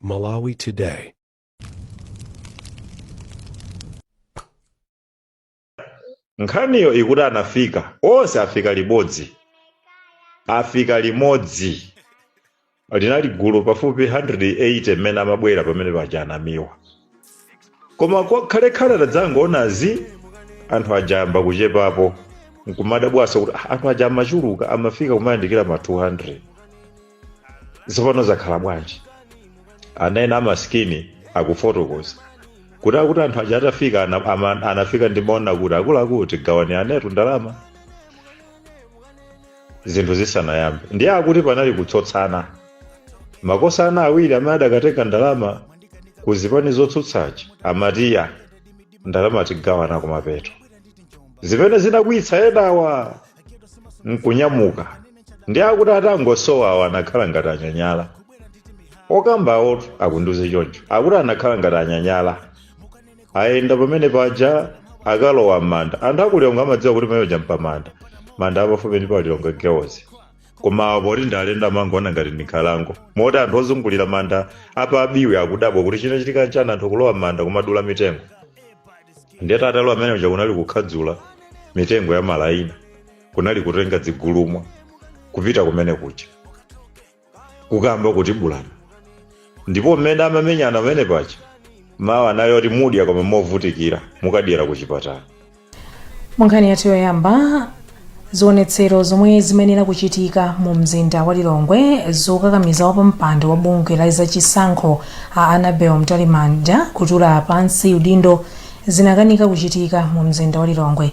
Malawi Today. Nkhaniyo ikuti anafika onse afika limodzi linali gulu pafupi 180 mmene amabwera pamene paja anamiwa koma khalekhale tadzangonazi anthu ajamba kuchepapo nkumadabwasa kuti anthu aja amachuluka amafika kumayandikira ma 200 zipano zakhala bwanji anena amaskini akufotokoza kuti akuti anthu aja atafika anafika ndimaona kuti akuluakulu tigawani anetu ndalama zinthu zisanayambe ndiye akuti panali kutsotsana makosana awiri amene adakatenga ndalama kuzipani zotsutsachi amatiya ndalama tigawana kumapeto zimene zinakwitsa edawa nkunyamuka ndiye akuti atangosowa awo anakhala ngati anyanyala okambawo akunduze choncho akuti anakhala ngati anyanyala ayenda pamene paja akalowa m'manda anthu akulionga amadziwa kuti mayoja mpamanda manda apafupi ndi palilonga gewozi koma poti ndalenda mangoona ngati ndikhalango moti anthu ozungulira manda apa abiwe akudabwa kuti chinachitika nchani anthu kulowa m'manda kumadula mitengo ndiye tatalo amene uja kunali kukhadzula mitengo ya malaina kunali kutenga dzigulumwa kupita kumene kuja kukamba kuti bulana ndipo mmene amamenyana pamene paja mawa nayo ti mudya koma movutikira mukadyera ku chipatala. Munkhani yathu yoyamba zionetsero zomwe zimenera kuchitika mu mzinda wa Lilongwe zokakamiza wapampando wa bungwe la zachisankho a Annabel Mtalimanja kutula pansi udindo zinakanika kuchitika mu mzinda wa Lilongwe.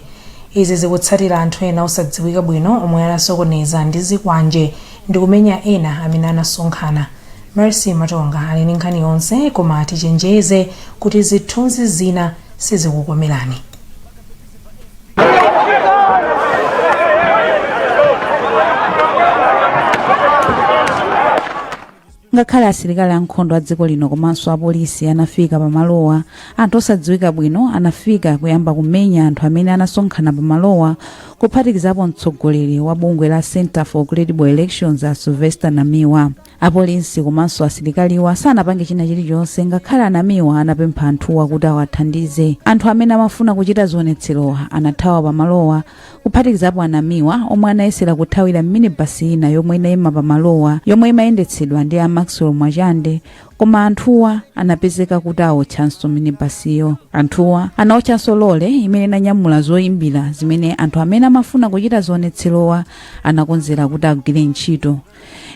Izi zikutsatira anthu ena osadziwika bwino omwe anasokoneza ndi zikwanje ndi kumenya ena amene anasonkhana. Mercy Matonga ali ndi nkhani yonse koma tichenjeze kuti zithunzi zina sizikukomerani. Ngakhale asilikali ankhondo a dziko lino komanso apolisi anafika pamalowa, anthu osadziwika bwino anafika kuyamba kumenya anthu amene anasonkhana pamalowa kuphatikizapo mtsogoleri wa bungwe la Center for Credible Elections a Sylvester Namiwa. Apolisi komanso asilikaliwa sanapange china chilichonse ngakhale anamiwa anapempha anthuwa kuti awathandize. Anthu amene amafuna kuchita zionetserowa anathawa pamalowa kuphatikizapo anamiwa omwe anayesera kuthawira minibasi ina yomwe inayima pamalowa yomwe imayendetsedwa ndi Maxwell Mwachande koma anthuwa anapezeka kuti awotchanso minibasiyo. Anthuwa anawotchanso lole imene inanyamula zoyimbira zimene anthu amene amafuna kuchita zionetserowa anakonzera kuti agwire ntchito.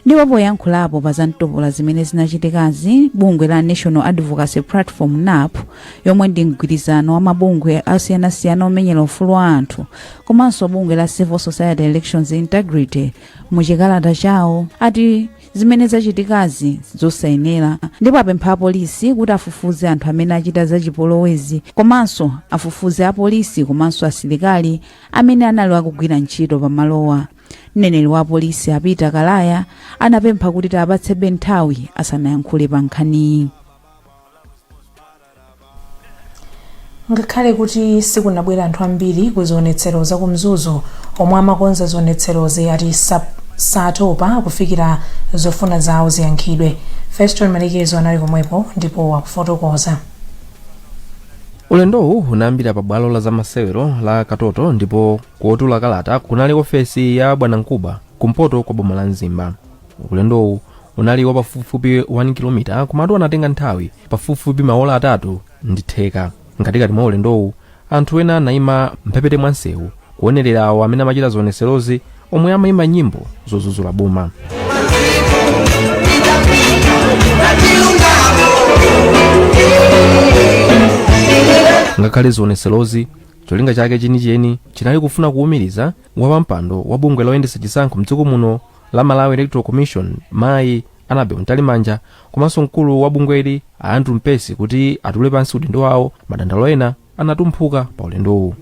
Ndipo poyankhulapo pa zamtopola zimene zinachitikazi, bungwe la National Advocacy Platform NAP yomwe ndi mgwirizano wa mabungwe asiyanasiyana omenyera ufulu wa anthu komanso bungwe la Civil Society Elections Integrity muchikalata chawo ati zimene zachitikazi zosayenera ndipo apempha apolisi kuti afufuze anthu amene achita zachipolowezi komanso afufuze apolisi komanso asilikali amene anali akugwira ntchito pamalowa. Mneneri wa polisi Apita Kalaya anapempha kuti apatsebe nthawi asanayankhule pa nkhaniyi. Ngakhale kuti sikunabwera anthu ambiri kuzionetsero za kumzuzu omwe amakonza zionetserozi ati satopa kufikira zofuna zawo ziyankhidwe. Feston Malekezo anali komwepo ndipo akufotokoza. Ulendowu unayambira pa bwalo la zamasewero la Katoto ndipo kuotula kalata kunali ofesi ya Bwanamkubwa kumpoto kwa boma la Mzimba. Ulendowu unali wa pafupifupi 1 km komatu anatenga nthawi pafupifupi maola 3 ndi theka. Ngatikati mwa ulendowu anthu ena anayima mphepete mwa msewu kuonerera awo amene amachita zionetserozi omwe amayimba nyimbo zozuzula boma. Ngakhale zionetserozi cholinga chake chenicheni chinali kufuna kuwumiriza wapampando wa bungwe loyendetsa chisankho mdziko muno la Malawi Electoral Commission mayi Annabel Mtalimanja komanso mkulu wa bungweli Andrew Mpesi kuti atule pansi udindo wawo. Madandaulo ena anatumphuka pa ulendowu.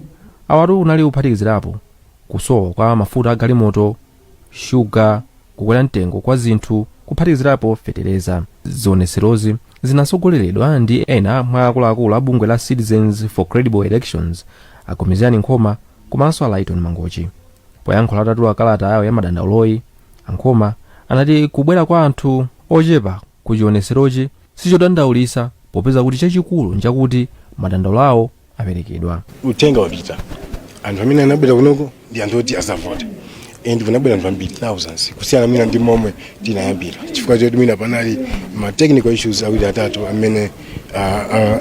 Awatu unali kuphatikizirapo kusowa kwa mafuta a galimoto, shuga, kukwera mtengo kwa zinthu, kuphatikizirapo fetereza. Zionetserozi zinasogoleredwa ndi ena mwa akuluakulu a bungwe la Citizens for Credible Elections Akomizani Nkhoma komanso Alaiton Mangochi. Poyankhula atatula kalata yawo ya madandauloyi, Ankhoma anati kubwera kwa anthu ochepa ku chionetserochi sichodandaulitsa popeza kuti chachikulu nchakuti madandaulo awo aperekedwa. Utenga wapita anthu amene anabwera kunoko ndi anthu oti asavota and kunabwera anthu ambiri thousands kusiyana mina ndi momwe tinayambira chifukwa choti mina panali ma technical issues awiri atatu amene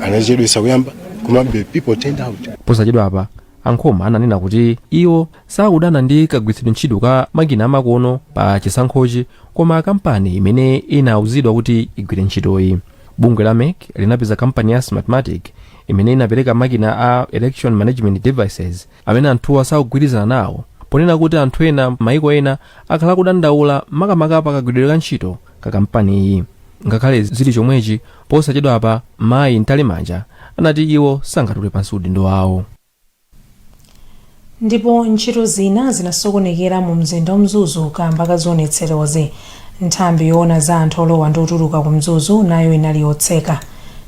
anachedwesa kuyamba komabe people turned out. Posachedwa apa ankhoma ananena kuti iwo sakudana ndi kagwiritsidwe ntchito ka makina amakono pa chisankhochi koma kampani imene inauzidwa kuti igwire ntchitoyi. Bungwe la MEC linapeza kampani ya Smartmatic imene inapereka makina a election management devices amene anthuwa sakugwirizana nawo, ponena kuti anthu ena maiko ena akhala kudandaula makamaka pa kagwiridwe ka ntchito ka kampani iyi. Ngakhale zili chomwechi, posachedwa apa mayi Ntalemanja anati iwo sangatule pansi udindo wawo. Ndipo ntchito zina zinasokonekera mu mzinda wamzuzu kamba kazionetserozi. Nthambi yoona za anthu olowa ndi otuluka ku mzuzu nayo inali yotseka.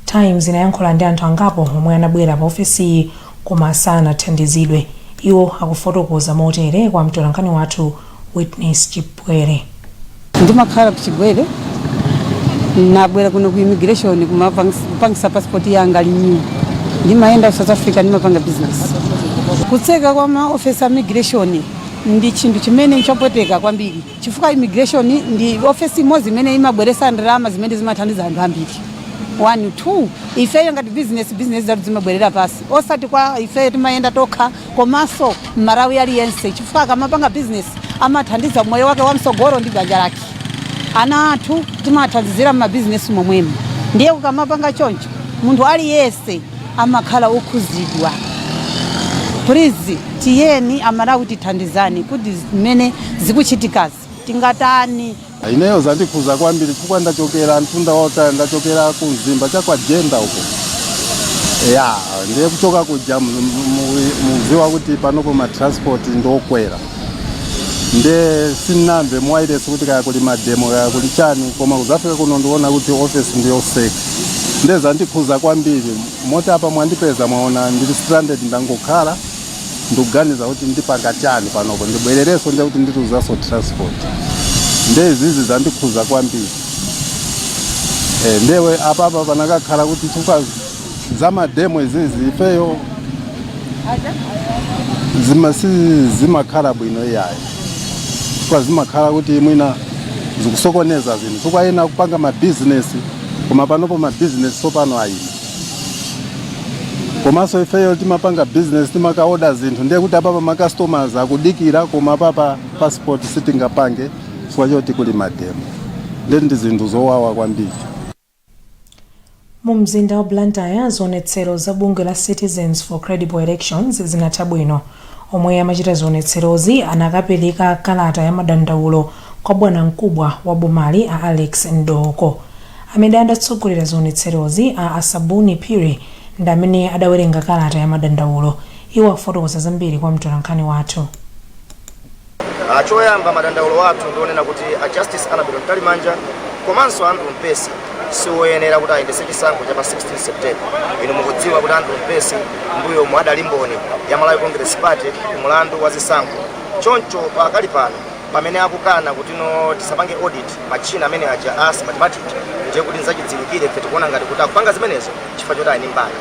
Times inayankhula ndi anthu angapo omwe anabwera pa ofesi koma sanathandizidwe. Iwo akufotokoza motere kwa mtolankhani wathu Witness Chipwere. Ndimakhala ku Chigwere nabwera kuno ku immigration kumapangisa passport yanga linyi. Ndimayenda ku South Africa ndimapanga business. Kutseka kwa ma office immigration ndi chinthu chimene chopoteka kwambiri chifukwa immigration ndi office imodzi imene imabweresa ndalama zimene zimathandiza anthu ambiri. 1 2 ife ngati business zatu zimabwerera pasi osati kwa ife timayenda tokha komanso Malawi aliyense chifukwa kamapanga business amathandiza moyo wake wamsogolo ndi banja lake. Ana athu timathandizira ma business momwemo ndiye kukamapanga choncho munthu aliyense amakhala okhuzidwa. Please tiyeni Amalawi tithandizani kuti zimene zikuchitikazi tingatani. Ineyo zandikhuza kwambiri chifukwa ndachokera mtunda wota ndachokera ku Mzimba chakwa Jenda uko. Ndiye kuchoka kuja muziwa kuti panopo ma transport ndokwera. Nde sinambe mwairesi kuti kaya kuli mademo kaya kuli chani koma kuzafika kuno ndiona kuti office ndiyo seka. Nde zandikhuza kwambiri mota apa mwandipeza mwaona ndili stranded ndangokhala ndikuganiza kuti ndipanga chani panopo ndibwerereso ndiye kuti ndituzaso transport. Ndezi zandikhuza kwambiri. Ndewe apapa panakakhala kuti chifukwa zamademo izizi ifeyo zimakhala bwino iyayi. Chifukwa zimakhala kuti mwina zikusokoneza zinthu chifukwa ena kupanga mabizinesi koma panopo mabizinesi sopano ayina. Komanso ifeyo timapanga business timakaoda zinthu ndiye kuti apapa ma customers akudikira koma apapa passport sitingapange chifukwa choti kuli mademo. Ndi zinthu zowawa kwambiri. Mu mzinda wa Blantyre zionetsero za bungwe la Citizens for Credible Elections zinatha bwino. Omwe amachita zionetserozi anakapereka kalata ya madandaulo kwa bwana mkubwa wa bomali a Alex Ndoko. Amene adatsogolera zionetserozi a Asabuni Phiri ndi amene adawerenga kalata ya madandaulo. Iwo akufotokoza zambiri kwa mtolankhani wathu. Choyamba madandaulo wathu ndionena kuti a Justice Annabel Ntalemanja komanso Andrew Mpesi siwoyenera kuti ayendese chisankho cha pa 16 September. Inu mukudziwa kuti Andrew Mpesi mbuyo mwadali mboni ya Malawi Congress Party kumulandu wa zisankho. Choncho pakali pano pamene akukana kuti tisapange audit machina amene aja a Smartmatic ndiye kuti nzachidziwikire ife tikuona ngati kuti akupanga zimenezo chifukwa choti ali mbali.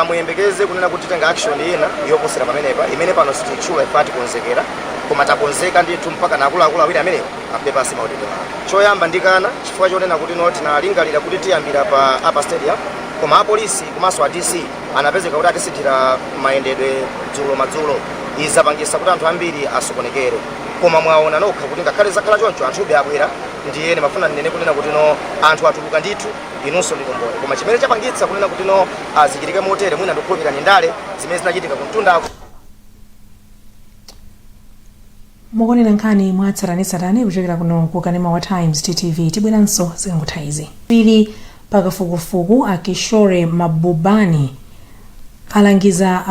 Muyembekeze kunena kuti tenga action ina yoposera pamenepa imene pano sitichula ifati konzekera koma takonzeka ndithu mpaka na akuluakulu awiri amenewo ambe pasi maudito awo. Choyamba ndikana chifukwa chonena kuti tinalingalira kuti tiyambira pa Upper Stadium koma apolisi komanso a DC anapezeka kuti atisithira mayendedwe madzulo izapangisa kuti anthu ambiri asokonekere. Koma mwaona nokha kuti ngakhale zakhala choncho anthube abwera ndiyene mafuna nene kunena kuti anthu atuluka ndithu inunso ndikombole. Koma chimene chapangitsa kunena kuti azichitike motere mwina ndikukhulupirira ni ndale zimene zinachitika kumtundako. Mukonera nkhani mwatsatanetsatane kuchokera kuno ku Kanema wa Times TTV tibweranso zingutha pili pakafukufuku a Kishore Mabubani amalangiza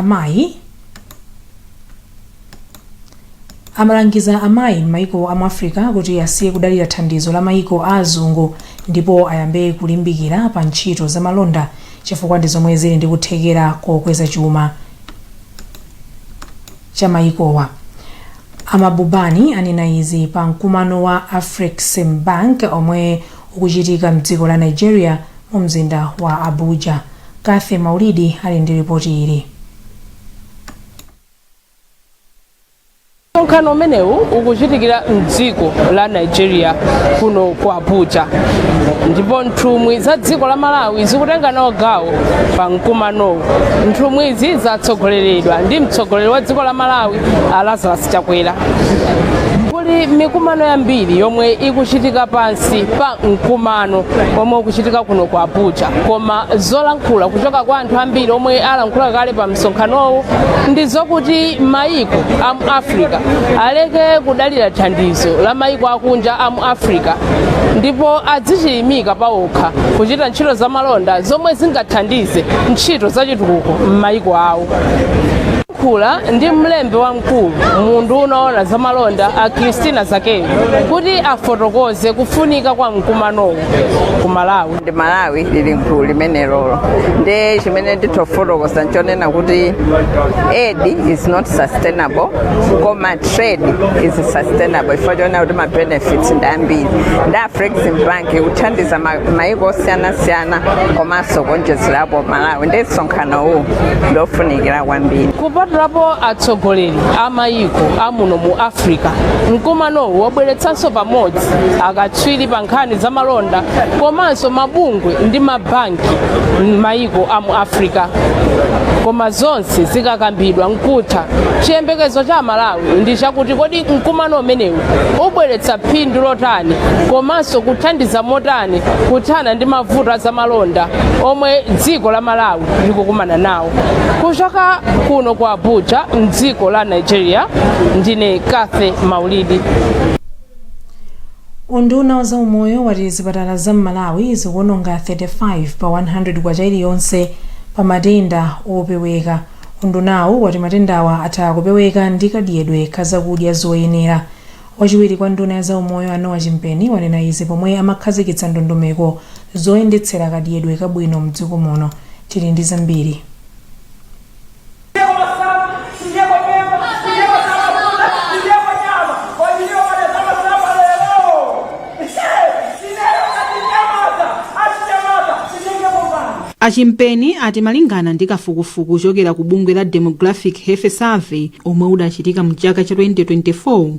amayi m'maiko a Africa kuti asiye kudalira thandizo la maiko a azungu ndipo ayambe kulimbikira pa ntchito za malonda chifukwa ndi zomwe zili ndi kuthekera kokweza chuma cha maikowa. Amabubani anena izi pa mkumano wa Afreximbank omwe ukuchitika mdziko la Nigeria mu mzinda wa Abuja. Kathe Maulidi ali ndi ripoti ili. Msonkhano umenewu ukuchitikira mdziko la Nigeria kuno ku Abuja, ndipo nthumwi za dziko la Malawi zikutenga nawo gawo pa mkumanowu. Nthumwi izi zatsogoleredwa ndi mtsogoleri wa dziko la Malawi Lazarus Chakwera. Kuli mikumano yambiri yomwe ikuchitika pansi pa mkumano omwe ukuchitika kuno ku Abuja, koma zolankhula kuchoka kwa anthu ambiri omwe alankhula kale pa msonkhanowu ndi zokuti maiko a mu Africa aleke kudalira thandizo la maiko akunja a mu Africa, ndipo adzichilimika pawokha kuchita ntchito za malonda zomwe zingathandize ntchito zachitukuko m'maiko awo. Kula ndi mlembe wamkulu mundu unaona za malonda a Christina Zakeyo kuti afotokoze kufunika kwa mkumanowu ku Malawi. Ndi Malawi lili nkulu limene lolo ndi chimene nditofotokoza nchonena kuti aid is not sustainable, koma trade is sustainable ifo chona kuti ma benefits ndi ambiri. Ndi Afrexim Bank kuthandiza maiko osiyanasiyana komanso kuonjezerapo Malawi ndi msonkhanowu ndofunikira kwambiri. Kupatulapo atsogoleri a maiko amuno mu Africa, mkumanowu wabweretsanso pamodzi akatswiri pa nkhani za malonda komanso mabungwe ndi mabanki m'maiko a mu Africa. Koma zonse zikakambidwa nkutha, chiyembekezo cha Malawi ndi chakuti kodi mkumano umenewu ubweretsa phindu lotani komanso kuthandiza motani kuthana ndi mavuto za malonda omwe dziko la Malawi likukumana nawo. Kuchoka kuno ku Abuja mdziko la Nigeria, ndine Kathe Maulidi. Unduna wa zaumoyo wati zipatala za Malawi zikuononga 35 pa 100 kwacha iliyonse pa matenda opeweka. Undunawu wati matendawa atha kupeweka ndi kadyedwe ka zakudya zoyenera. Wachiwiri kwa nduna ya zaumoyo Noah Chimpeni wanena izi pomwe amakhazikitsa ndondomeko zoyendetsera kadyedwe kabwino mdziko muno. Tili ndi zambiri. Achimpeni ati malingana ndi kafukufuku kuchokera ku bungwe la Demographic Health Survey omwe udachitika mu chaka cha 2024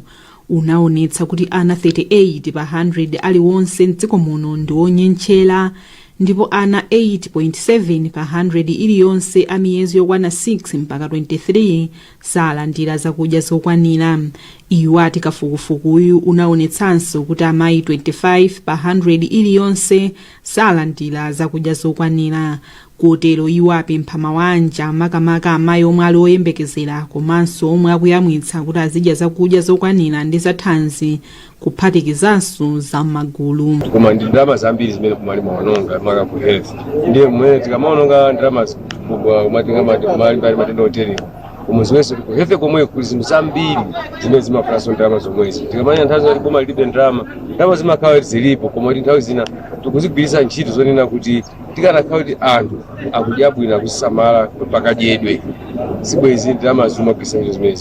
unaonetsa kuti ana 38 pa 100 aliwonse mdziko muno ndi onyenchera, ndipo ana 8.7 pa 100 iliyonse a miyezi yokwana 6 mpaka 23 salandira zakudya zokwanira. Iwo ati kafukufukuyu unaonetsanso kuti amayi 25 pa 100 iliyonse salandira zakudya zokwanira. Kotero iwo apempha mabanja makamaka amayi omwe ali oyembekezera komanso omwe akuyamwitsa kuti azidya zakudya zokwanira ndi zathanzi kuphatikizanso za magulu. Koma ndi ndalama zambiri zimene kumali maononga maka ku health ndiye mmene tikamaononga ndalama kumatenga matenda oteri umuzwese ku health komwe kuli zinthu zambiri zimene zimafalaso ndalama zomwezi. Tikamanya nthawi zoti koma libe ndalama zimakhala zilipo, koma nthawi zina tikuzigwiritsa ntchito zonena kuti tikanakhala kuti anthu akudya bwino akusamala pakadyedwe sibwezi ndalama zimagwiritsa ntchito zimene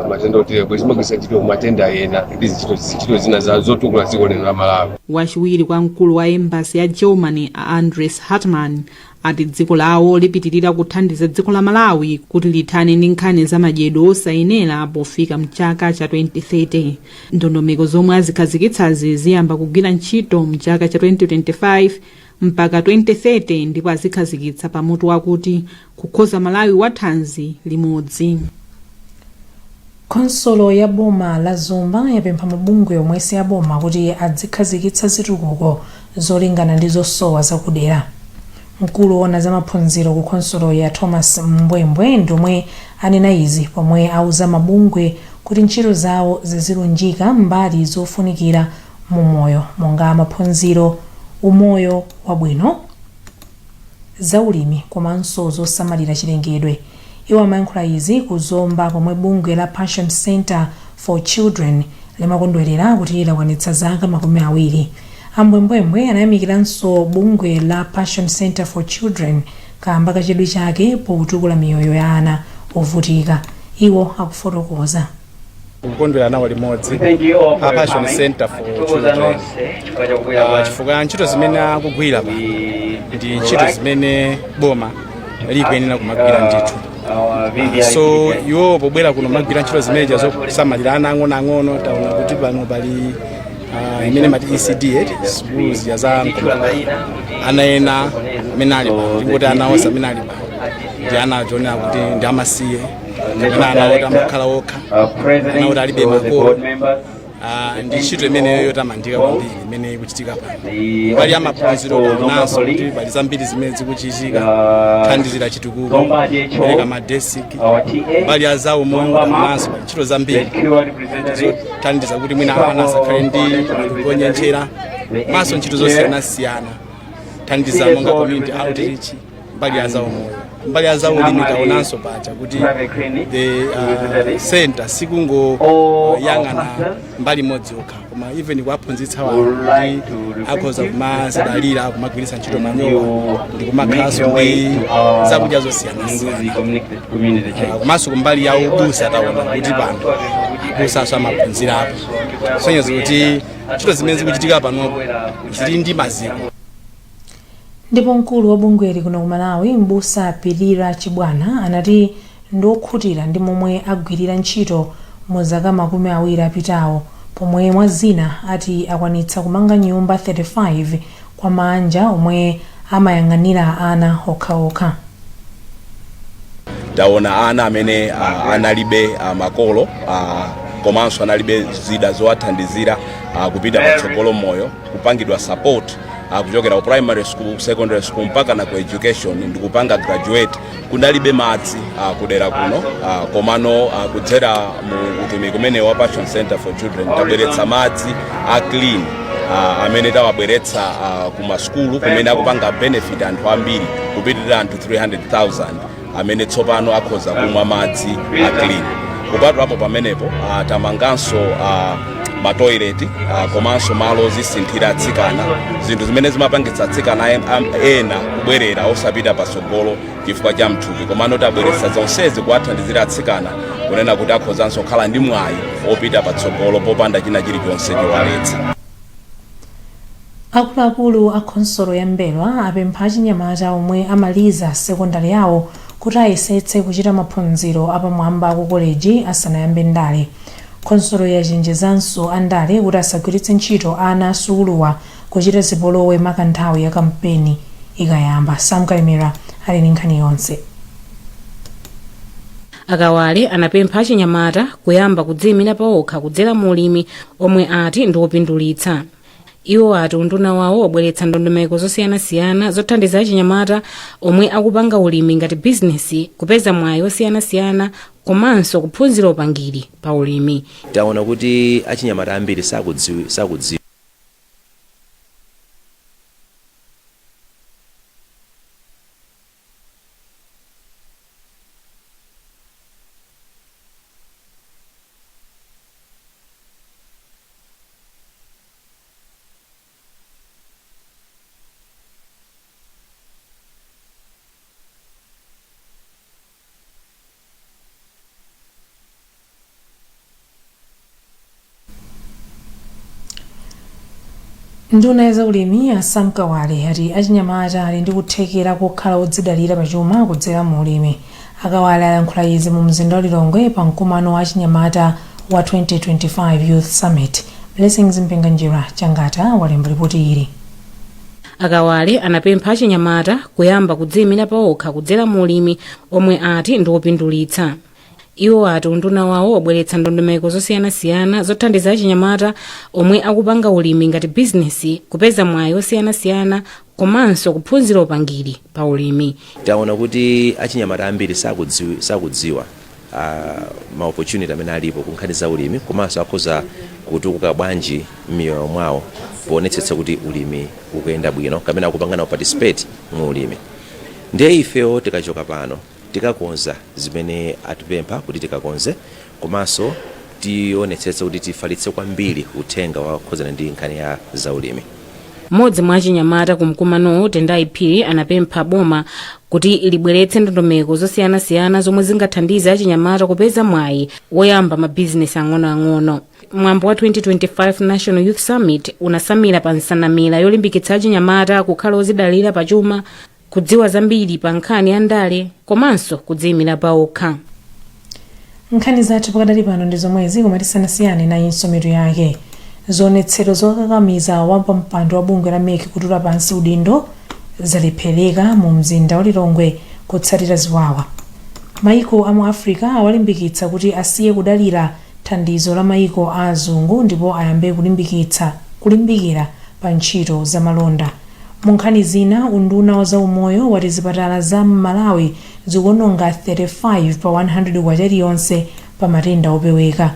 matenda oteri bwezi zimagwiritsa ntchito matenda ena ndi ntchito zina zotukula dziko lino la Malawi. Wachiwiri kwa mkulu wa embassy ya Germany Andres Hartmann ati dziko lawo lipitirira kuthandiza dziko la Malawi kuti lithane ndi nkhani za madyedwe osayenera pofika mchaka cha 2030. Ndondomeko zomwe azikhazikitsazi ziyamba kugwira ntchito mchaka cha 2025 mpaka 2030 ndipo azikhazikitsa pamutu wakuti kukhoza Malawi wathanzi limodzi. Konsolo ya boma la Zomba yapempha mabungwe omwe si aboma kuti azikhazikitsa zitukuko zolingana ndi zosowa zakudera. Mkulu woona za maphunziro ku konsolo ya Thomas Mbwembwe ndomwe anena izi pomwe auza mabungwe kuti ntchito zawo zizilunjika mbali zofunikira mu moyo monga maphunziro, umoyo wabwino, zaulimi komanso zosamalira chilengedwe. Iwo amayankhula izi ku Zomba pomwe bungwe la Passion Center for Children limakondwerera kuti lakwanitsa zaka 20. Ambwembwembwe anayamikiranso bungwe la Passion Center for Children kamba kachidwi chake potukula miyoyo ya ana ovutika. Iwo akufotokoza. kukondwera nawo limodzi a Passion Center for Children chifukwa ntchito zimene akugwira pa ndi ntchito zimene boma likuyenera kumagwira ndithu. So iwo pobwera kuno magwira ntchito zimeneja zosamalira ana ang'onoang'ono taona kuti pano pali imene mati ECD schools ya za ana ena amene ali pa ndikuti ana onse amene ali pa ndi ana ajonera kuti ndi amasiye ana oti amakhala okha ana oti alibe makolo ndi ntchito imeneyo yotamandika kwambiri imene ikuchitika pano. Pali amaphunziro naso kuti pali zambiri zimene zikuchitika kuthandizira chitukuko kupereka madesiki pali azawo moyo naso pali ntchito zambiri zothandiza kuti mwina ana asakhale ndi kugonyenchera maso ntchito zosiyanasiyana thandiza monga community outreach mbali azawo moyo mbali azawo limita onanso pacha kuti the center sikungoyang'ana mbali imodzi yokha koma even kuwaphunzitsa wanthu akhoza kumazidalira kumagwiritsa ntchito manyowa ndi kumakhalanso ndi zakudya zosiyanasiyana komanso kumbali ya ubusa taona kuti pano abusanso amaphunzirapo sonyezo kuti ntchito zimene zikuchitika panopo zili ndi maziko. Ndipo mkulu wa bungweli kuno ku Malawi Mbusa Pilira Chibwana anati ndokhutira ndi momwe agwirira ntchito mu zaka makumi awiri apitawo pomwe mwa zina ati akwanitsa kumanga nyumba 35 kwa manja omwe amayang'anira ana okhaokha. Taona ana amene analibe makolo komanso analibe zida zowathandizira kupita patsogolo moyo kupangidwa support kuchokera ku primary school, secondary school mpaka na ku education ndikupanga graduate kunalibe madzi kudera kuno komano kudzera mu utumiki umene wa Passion Center for Children tabweretsa madzi clean amene tawabweretsa ku maskulu kumene akupanga benefit anthu ambiri kupitirira anthu 300,000 amene tsopano akhoza kumwa madzi clean. Kupatula apo pamenepo tamanganso matoileti komanso malo ozisinthira atsikana zinthu zimene zimapangitsa atsikana ena kubwerera osapita patsogolo chifukwa cha mthupi komano tabweretsa zonsezi kuwathandizira atsikana kunena kuti akhozanso kukhala ndi mwayi opita patsogolo popanda china chilichonse chowaletsa. Akuluakulu a khonsolo ya Mbelwa apempha achinyamata omwe amaliza sekondari yawo kuti ayesetse kuchita maphunziro apamwamba ku koleji asanayambe ndale. Khonsolo yachenjezanso andale kuti asagwiritse ntchito ana asukuluwa kuchita zipolowe maka nthawi ya kampeni ikayamba. Samkaimira ali ndi nkhani yonse. Akawale anapempha achinyamata kuyamba kudziyimira paokha kudzera mu ulimi omwe ati ndi wopindulitsa. Iwo ati unduna wawo wabweretsa ndondomeko zosiyanasiyana zothandiza achinyamata omwe akupanga ulimi ngati bizinesi kupeza mwayi osiyanasiyana komanso kuphunzira upangiri pa ulimi. Taona kuti achinyamata ambiri sakudziwa Nduna ya zaulimi ya Samkawale ati achinyamata ali ndi kuthekera kokhala odzidalira pachuma kudzera mu ulimi. Akawale ayankhula izi mu mzinda wa Lilongwe pa mkumano wa achinyamata wa 2025 Youth Summit. Blessings Mpenganjira Changata walemba ripoti ili. Akawale anapempha achinyamata kuyamba kudziyimira paokha kudzera mu ulimi omwe ati ndi wopindulitsa. Iwo ati unduna wawo wabweretsa ndondomeko zosiyanasiyana zothandiza achinyamata omwe akupanga ulimi ngati bizinesi kupeza mwayi osiyanasiyana komanso kuphunzira upangiri pa ulimi. Taona kuti achinyamata ambiri sakudziwa ma opportunity amene alipo kunkhani za ulimi komanso akhoza kutukuka bwanji m'miyoyo mwawo poonetsetsa kuti ulimi ukuyenda bwino kapena akupangana participate mu ulimi. Ndiye ifewo tikachoka pano tikakonza zimene atipempha kuti tikakonze komanso tionetsetsa kuti tifalitse kwambiri uthenga wakhozana ndi nkhani ya zaulimi. mmodzi mwa achinyamata kumkumanowo Tendai Phiri anapempha boma kuti libweretse ndondomeko zosiyanasiyana zomwe zingathandize achinyamata kupeza mwayi woyamba mabizinesi ang'onoang'ono. Mwambo wa 2025 National Youth Summit unasamira pa nsanamira yolimbikitsa achinyamata kukhala ozidalira pachuma, kudziwa zambiri pa nkhani ya ndale komanso kudziyimira paokha. Nkhani zathu pakadali pano ndi zomwezi koma tisanasiyane na insometo yake. Zionetsero zokakamiza wapampando wa bungwe la MEC kutula pansi udindo zalephereka mu mzinda wa Lilongwe kutsatira ziwawa. Maiko amu Africa awalimbikitsa kuti asiye kudalira thandizo la maiko a azungu ndipo ayambe kulimbikira pa ntchito za malonda. Mu nkhani zina, unduna wa zaumoyo wati zipatala za Malawi zikuononga 35 pa 100 kwacha iliyonse pa matenda opeweka.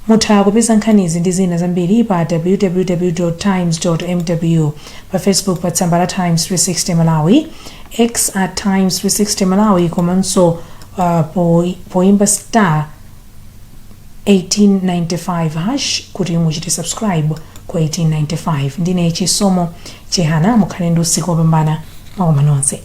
Mutha kupeza nkhanizi ndi zina zambiri pa www.times.mw, pa Facebook pa tsamba la Times 360 Malawi, X @Times 360 Malawi komanso poimba star 1895 kuti muchite subscribe ku 1895. Ndine Chisomo Chihana, mukhale ndi usiku wopambana. Mwakoma nonse.